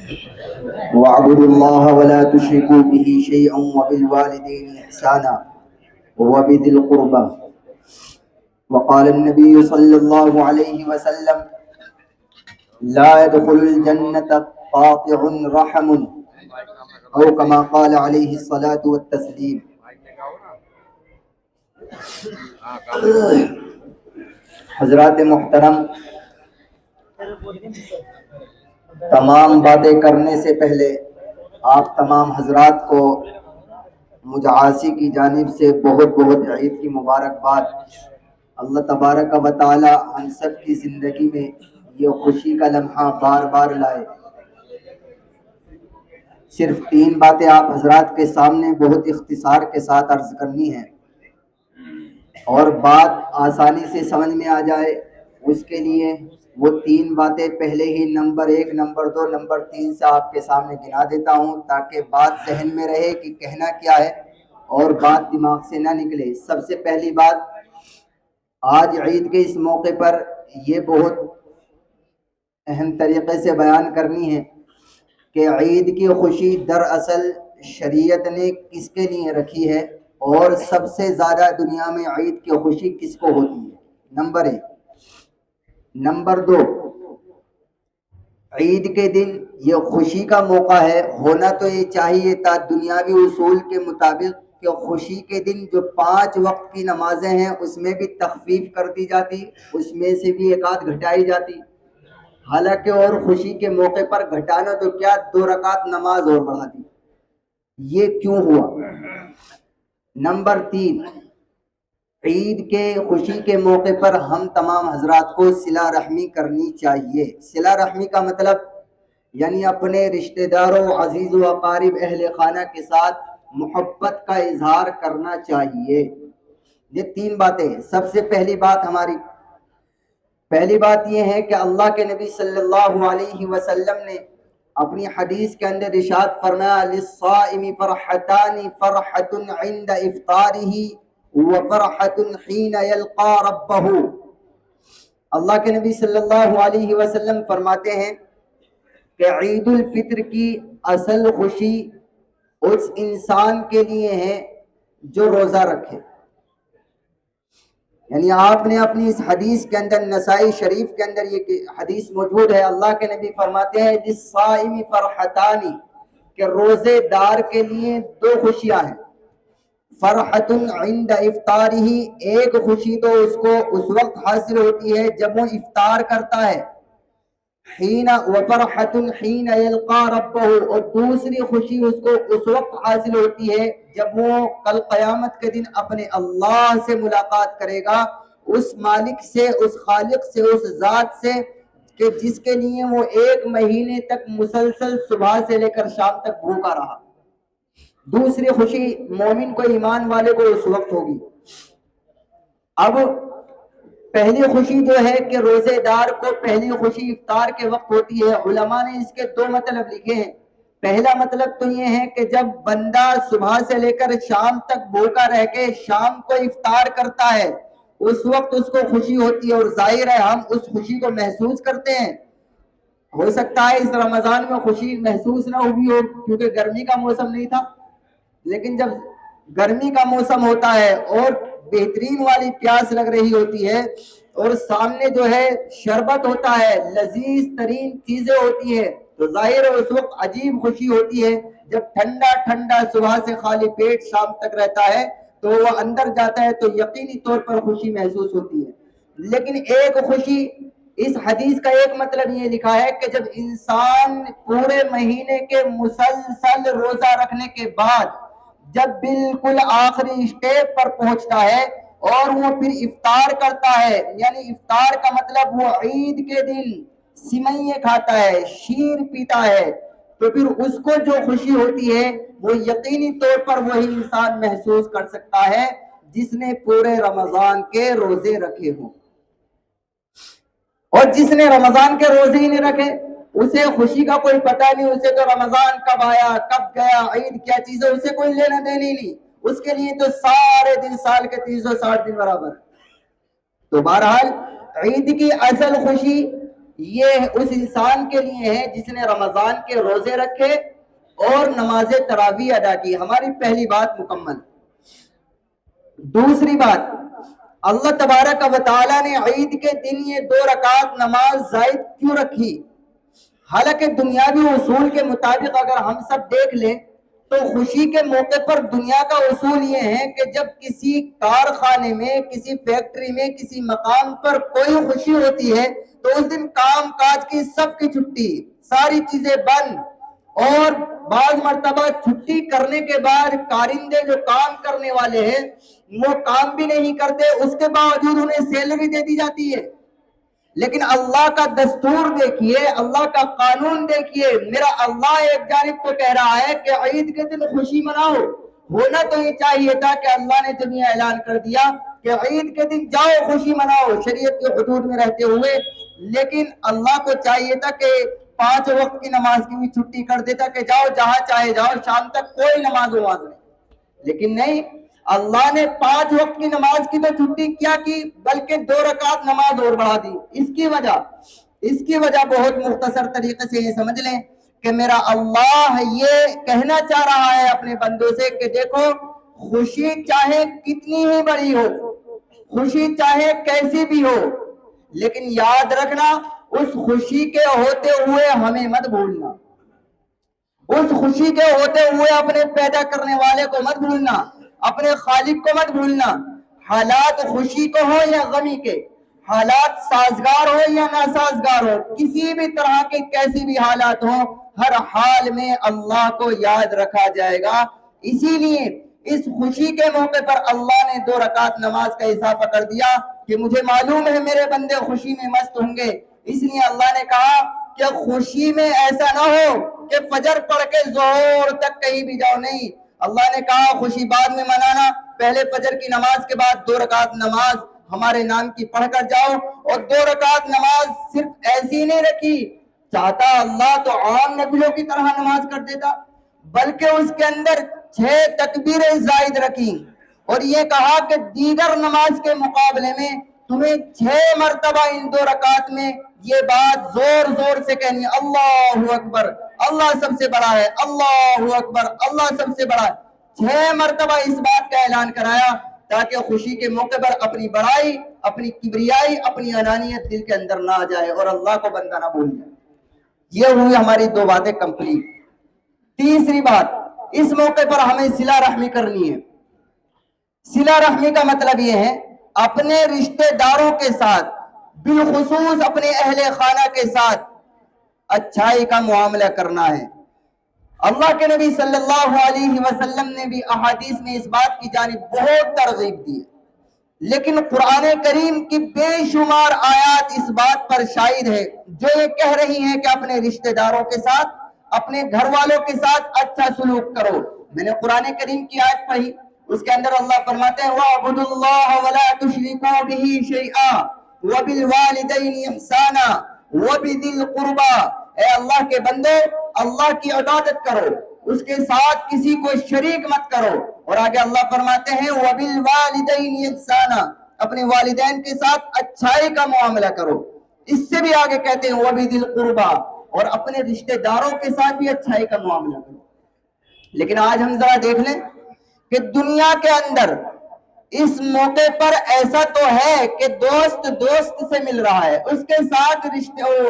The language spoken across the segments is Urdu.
واعبدوا الله ولا تشركوا به شيئا وبالوالدين إحسانا وبذي القربى. وقال النبي صلى الله عليه وسلم: لا يدخل الجنة قاطع رحم، أو كما قال عليه الصلاة والتسليم. حضرات محترم، تمام باتیں کرنے سے پہلے آپ تمام حضرات کو مجاسی کی جانب سے بہت بہت عید کی مبارکباد۔ اللہ تبارک و تعالی ہم سب کی زندگی میں یہ خوشی کا لمحہ بار بار لائے۔ صرف 3 باتیں آپ حضرات کے سامنے بہت اختصار کے ساتھ عرض کرنی ہے، اور بات آسانی سے سمجھ میں آ جائے اس کے لیے وہ 3 باتیں پہلے ہی نمبر 1، نمبر 2، نمبر 3 سے آپ کے سامنے گنا دیتا ہوں، تاکہ بات ذہن میں رہے کہ کہنا کیا ہے اور بات دماغ سے نہ نکلے۔ سب سے پہلی بات آج عید کے اس موقع پر یہ بہت اہم طریقے سے بیان کرنی ہے کہ عید کی خوشی دراصل شریعت نے کس کے لیے رکھی ہے، اور سب سے زیادہ دنیا میں عید کی خوشی کس کو ہوتی ہے، نمبر 1۔ نمبر 2، عید کے دن یہ خوشی کا موقع ہے، ہونا تو یہ چاہیے تھا دنیاوی اصول کے مطابق کہ خوشی کے دن جو 5 وقت کی نمازیں ہیں اس میں بھی تخفیف کر دی جاتی، اس میں سے بھی 1 آدھ گھٹائی جاتی، حالانکہ اور خوشی کے موقع پر گھٹانا تو کیا 2 رکعت نماز اور بڑھا دی۔ یہ کیوں ہوا؟ نمبر 3، عید کے خوشی کے موقع پر ہم تمام حضرات کو صلہ رحمی کرنی چاہیے۔ صلہ رحمی کا مطلب یعنی اپنے رشتہ داروں، عزیز و اقارب، اہل خانہ کے ساتھ محبت کا اظہار کرنا چاہیے۔ یہ 3 باتیں۔ سب سے پہلی بات یہ ہے کہ اللہ کے نبی صلی اللہ علیہ وسلم نے اپنی حدیث کے اندر ارشاد فرمایا: للصائم فرحتان، فرحت عند افطارہ وفرحت حین یلقا ربہ۔ اللہ کے نبی صلی اللہ علیہ وسلم فرماتے ہیں کہ عید الفطر کی اصل خوشی اس انسان کے لیے ہے جو روزہ رکھے۔ یعنی آپ نے اپنی اس حدیث کے اندر، نسائی شریف کے اندر یہ حدیث موجود ہے، اللہ کے نبی فرماتے ہیں للصائم فرحتان، کہ روزے دار کے لیے 2 خوشیاں ہیں۔ فرحت عند افطارہ، ایک خوشی تو اس کو اس وقت حاصل ہوتی ہے جب وہ افطار کرتا ہے، وفرحت حین یلقا ربہ، اور دوسری خوشی اس کو اس وقت حاصل ہوتی ہے جب وہ کل قیامت کے دن اپنے اللہ سے ملاقات کرے گا، اس مالک سے، اس خالق سے، اس ذات سے کہ جس کے لیے وہ 1 مہینے تک مسلسل صبح سے لے کر شام تک بھوکا رہا۔ دوسری خوشی مومن کو، ایمان والے کو اس وقت ہوگی۔ اب پہلی خوشی جو ہے کہ روزے دار کو پہلی خوشی افطار کے وقت ہوتی ہے۔ علماء نے اس کے 2 مطلب لکھے ہیں۔ پہلا مطلب تو یہ ہے کہ جب بندہ صبح سے لے کر شام تک بھوکا رہ کے شام کو افطار کرتا ہے، اس وقت اس کو خوشی ہوتی ہے، اور ظاہر ہے ہم اس خوشی کو محسوس کرتے ہیں۔ ہو سکتا ہے اس رمضان میں خوشی محسوس نہ ہوئی ہو کیونکہ گرمی کا موسم نہیں تھا، لیکن جب گرمی کا موسم ہوتا ہے اور بہترین والی پیاس لگ رہی ہوتی ہے اور سامنے جو ہے شربت ہوتا ہے، لذیذ ترین چیزیں ہوتی ہے، تو ظاہر ہے اس وقت عجیب خوشی ہوتی ہے۔ جب ٹھنڈا ٹھنڈا صبح سے خالی پیٹ شام تک رہتا ہے تو وہ اندر جاتا ہے تو یقینی طور پر خوشی محسوس ہوتی ہے۔ لیکن ایک خوشی، اس حدیث کا ایک مطلب یہ لکھا ہے کہ جب انسان پورے مہینے کے مسلسل روزہ رکھنے کے بعد جب بالکل آخری اسٹیپ پر پہنچتا ہے اور وہ پھر افطار کرتا ہے، یعنی افطار کا مطلب وہ عید کے دن سمئیے کھاتا ہے، شیر پیتا ہے، تو پھر اس کو جو خوشی ہوتی ہے وہ یقینی طور پر وہی انسان محسوس کر سکتا ہے جس نے پورے رمضان کے روزے رکھے ہوں۔ اور جس نے رمضان کے روزے ہی نہیں رکھے اسے خوشی کا کوئی پتہ نہیں، اسے تو رمضان کب آیا کب گیا، عید کیا چیز ہے، اسے کوئی لینا دینا نہیں، اس کے لیے تو سارے دن سال کے 360 دن برابر۔ تو بہرحال عید کی اصل خوشی یہ اس انسان کے لیے ہے جس نے رمضان کے روزے رکھے اور نماز تراویح ادا کی۔ ہماری پہلی بات مکمل۔ دوسری بات، اللہ تبارک و تعالیٰ نے عید کے دن یہ 2 رکعت نماز زائد کیوں رکھی؟ حالانکہ دنیاوی اصول کے مطابق اگر ہم سب دیکھ لیں تو خوشی کے موقع پر دنیا کا اصول یہ ہے کہ جب کسی کارخانے میں، کسی فیکٹری میں، کسی مقام پر کوئی خوشی ہوتی ہے تو اس دن کام کاج کی سب کی چھٹی، ساری چیزیں بند، اور بعض مرتبہ چھٹی کرنے کے بعد کارندے جو کام کرنے والے ہیں وہ کام بھی نہیں کرتے، اس کے باوجود انہیں سیلری دے دی جاتی ہے۔ لیکن اللہ کا دستور دیکھیے، اللہ کا قانون دیکھیے، میرا اللہ ایک جانب تو کہہ رہا ہے کہ عید کے دن خوشی مناؤ۔ ہونا تو یہ چاہیے تھا کہ اللہ نے جب یہ اعلان کر دیا کہ عید کے دن جاؤ خوشی مناؤ شریعت کے حدود میں رہتے ہوئے، لیکن اللہ کو چاہیے تھا کہ 5 وقت کی نماز کی بھی چھٹی کر دیتا کہ جاؤ جہاں چاہے جاؤ، شام تک کوئی نماز نہیں۔ لیکن نہیں، اللہ نے 5 وقت کی نماز کی تو چھٹی کیا کی، بلکہ 2 رکعت نماز اور بڑھا دی۔ اس کی وجہ بہت مختصر طریقے سے یہ سمجھ لیں کہ میرا اللہ یہ کہنا چاہ رہا ہے اپنے بندوں سے کہ دیکھو، خوشی چاہے کتنی ہی بڑی ہو، خوشی چاہے کیسی بھی ہو، لیکن یاد رکھنا اس خوشی کے ہوتے ہوئے ہمیں مت بھولنا، اس خوشی کے ہوتے ہوئے اپنے پیدا کرنے والے کو مت بھولنا، اپنے خالق کو مت بھولنا۔ حالات خوشی کو ہو یا غمی کے، حالات سازگار ہو یا ناسازگار ہو، کسی بھی طرح کے کیسی بھی حالات ہو، ہر حال میں اللہ کو یاد رکھا جائے گا۔ اسی لیے اس خوشی کے موقع پر اللہ نے 2 رکعت نماز کا اضافہ کر دیا کہ مجھے معلوم ہے میرے بندے خوشی میں مست ہوں گے، اس لیے اللہ نے کہا کہ خوشی میں ایسا نہ ہو کہ فجر پڑھ کے ظہر تک کہیں بھی جاؤ، نہیں، اللہ نے کہا خوشی بعد میں منانا، پہلے فجر کی نماز کے بعد 2 رکعت نماز ہمارے نام کی پڑھ کر جاؤ۔ اور 2 رکعت نماز صرف ایسی نہیں رکھی، چاہتا اللہ تو عام نفلوں کی طرح نماز کر دیتا، بلکہ اس کے اندر 6 تکبیریں زائد رکھی، اور یہ کہا کہ دیگر نماز کے مقابلے میں تمہیں 6 مرتبہ ان 2 رکعت میں یہ بات زور زور سے کہنی ہے، اللہ اکبر، اللہ سب سے بڑا ہے، اللہ اکبر، اللہ سب سے بڑا ہے۔ 6 مرتبہ اس بات کا اعلان کرایا تاکہ خوشی کے موقع پر اپنی بڑائی، اپنی کبریائی، اپنی انانیت دل کے اندر نہ آ جائے اور اللہ کو بندہ نہ بھول جائے۔ یہ ہوئی ہماری 2 باتیں کمپلیٹ۔ تیسری بات، اس موقع پر ہمیں صلہ رحمی کرنی ہے۔ صلہ رحمی کا مطلب یہ ہے اپنے رشتہ داروں کے ساتھ، بالخصوص اپنے اہل خانہ کے ساتھ اچھائی کا معاملہ کرنا ہے۔ اللہ کے نبی صلی اللہ علیہ وسلم نے بھی احادیث میں اس بات کی جانب بہت ترغیب دی ہے، لیکن قرآن کریم کی بے شمار آیات اس بات پر شاہد ہے جو یہ کہہ رہی ہیں کہ اپنے رشتہ داروں کے ساتھ، اپنے گھر والوں کے ساتھ اچھا سلوک کرو۔ میں نے قرآن کریم کی آیت پڑھی، اس کے اندر اللہ فرماتے ہیں وَاعْبُدُوا اللَّهَ وَلَا تُشْرِكُوا بِهِ شَيْئًا وَبِالْوَالِدَيْنِ إِحْسَانًا وَبِذِي الْقُرْبَى، اے اللہ کے بندو، اللہ کی عبادت کرو، اس کے ساتھ کسی کو شریک مت کرو، اور آگے اللہ فرماتے ہیں وَبِالْوَالِدَيْنِ إِحْسَانًا، اپنے والدین کے ساتھ اچھائی کا معاملہ کرو۔ اس سے بھی آگے کہتے ہیں وَبِذِي الْقُرْبَى، اور اپنے رشتہ داروں کے ساتھ بھی اچھائی کا معاملہ کرو۔ لیکن آج ہم ذرا دیکھ لیں کہ دنیا کے اندر اس موقع پر ایسا تو ہے کہ دوست دوست سے مل رہا ہے، اس کے ساتھ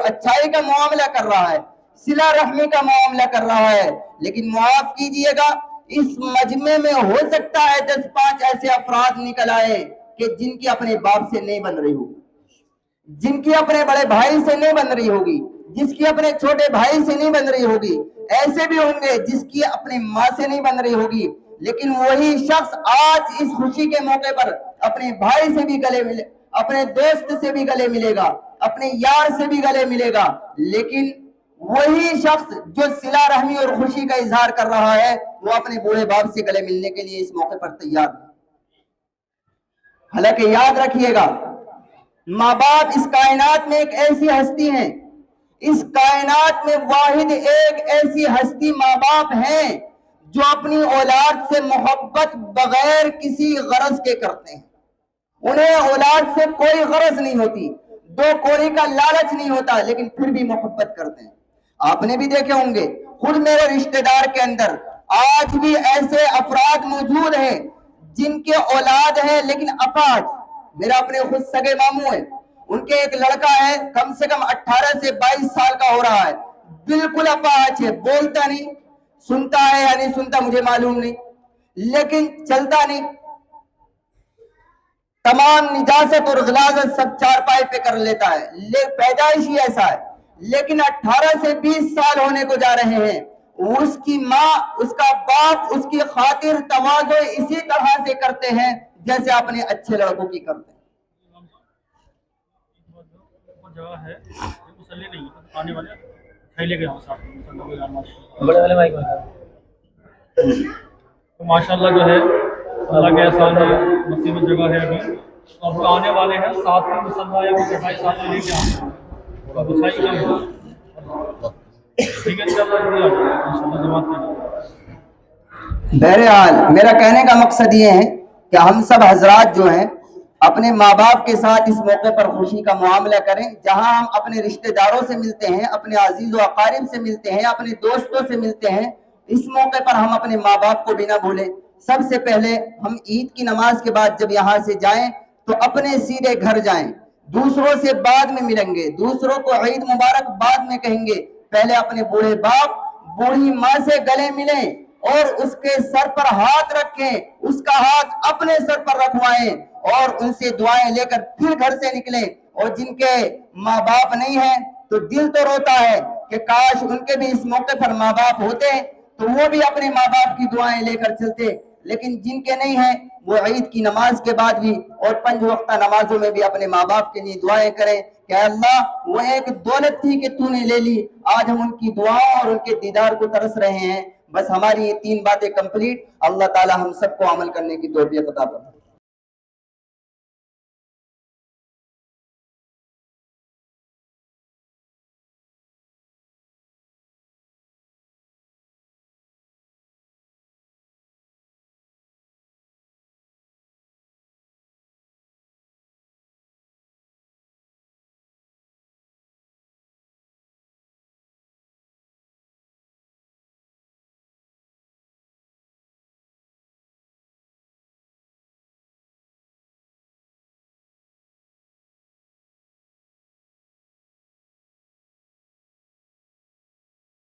اچھائی کا معاملہ کر رہا ہے، صلہ رحمی کا معاملہ کر رہا ہے، لیکن معاف کیجئے گا اس مجمع میں ہو سکتا ہے 10-5 ایسے افراد نکل آئے کہ جن کی اپنے باپ سے نہیں بن رہی ہوگی، جن کی اپنے بڑے بھائی سے نہیں بن رہی ہوگی، جس کی اپنے چھوٹے بھائی سے نہیں بن رہی ہوگی، ایسے بھی ہوں گے جس کی اپنے ماں سے نہیں بن رہی ہوگی، لیکن وہی شخص آج اس خوشی کے موقع پر اپنے بھائی سے بھی گلے ملے، اپنے دوست سے بھی گلے ملے گا، اپنے یار سے بھی گلے ملے گا، لیکن وہی شخص جو صلہ رحمی اور خوشی کا اظہار کر رہا ہے وہ اپنے بوڑھے باپ سے گلے ملنے کے لیے اس موقع پر تیار ہے۔ حالانکہ یاد رکھیے گا، ماں باپ اس کائنات میں ایک ایسی ہستی ہیں، اس کائنات میں واحد ایک ایسی ہستی ماں باپ ہیں جو اپنی اولاد سے محبت بغیر کسی غرض کے کرتے ہیں۔ انہیں اولاد سے کوئی غرض نہیں ہوتی، دو کوڑی کا لالچ نہیں ہوتا لیکن پھر بھی محبت کرتے ہیں. آپ نے بھی دیکھے ہوں گے خود میرے رشتہ دار کے اندر آج بھی ایسے افراد موجود ہیں جن کے اولاد ہے لیکن اپاہج. میرا اپنے خود سگے ماموں ہے, ان کے ایک لڑکا ہے کم سے کم 18 سے 22 سال کا ہو رہا ہے, بالکل اپاہج ہے, بولتا نہیں, سنتا ہے یا نہیں سنتا مجھے معلوم نہیں, لیکن چلتا نہیں, تمام نجاست اور غلاظت سب چارپائی پہ کر لیتا ہے, پیدائش ہی ایسا ہے. لیکن 18 سے 20 سال ہونے کو جا رہے ہیں, اس کی ماں, اس کا باپ اس کی خاطر تواضع اسی طرح سے کرتے ہیں جیسے اپنے اچھے لڑکوں کی کرتے ہیں. ماشاءاللہ جو ہے اللہ کے احسان ہے, مسجد میں جگہ ہے ابھی, اور وہ آنے والے ہیں, ساتھ میں مسلح یا کوئی صفائی ساتھ میں لے کے آنے ہیں, صفائی کا ٹھیک ہے انشاءاللہ جماعت کی. بہرحال میرا کہنے کا مقصد یہ ہے کہ ہم سب حضرات جو ہیں اپنے ماں باپ کے ساتھ اس موقع پر خوشی کا معاملہ کریں. جہاں ہم اپنے رشتہ داروں سے ملتے ہیں, اپنے عزیز و اقارب سے ملتے ہیں, اپنے دوستوں سے ملتے ہیں, اس موقع پر ہم اپنے ماں باپ کو بھی نہ بھولیں. سب سے پہلے ہم عید کی نماز کے بعد جب یہاں سے جائیں تو اپنے سیدھے گھر جائیں, دوسروں سے بعد میں ملیں گے, دوسروں کو عید مبارک بعد میں کہیں گے. پہلے اپنے بوڑھے باپ بوڑھی ماں سے گلے ملیں اور اس کے سر پر ہاتھ رکھیں, اس کا ہاتھ اپنے سر پر رکھوائیں اور ان سے دعائیں لے کر پھر گھر سے نکلیں. اور جن کے ماں باپ نہیں ہیں تو دل تو روتا ہے کہ کاش ان کے بھی اس موقع پر ماں باپ ہوتے تو وہ بھی اپنے ماں باپ کی دعائیں لے کر چلتے. لیکن جن کے نہیں ہیں وہ عید کی نماز کے بعد بھی اور 5 وقتہ نمازوں میں بھی اپنے ماں باپ کے لیے دعائیں کریں کہ اللہ وہ ایک دولت تھی کہ تو نے لے لی, آج ہم ان کی دعاؤں اور ان کے دیدار کو ترس رہے ہیں. بس ہماری یہ 3 باتیں کمپلیٹ. اللہ تعالی ہم سب کو عمل کرنے کی توفیق عطا فرمائے.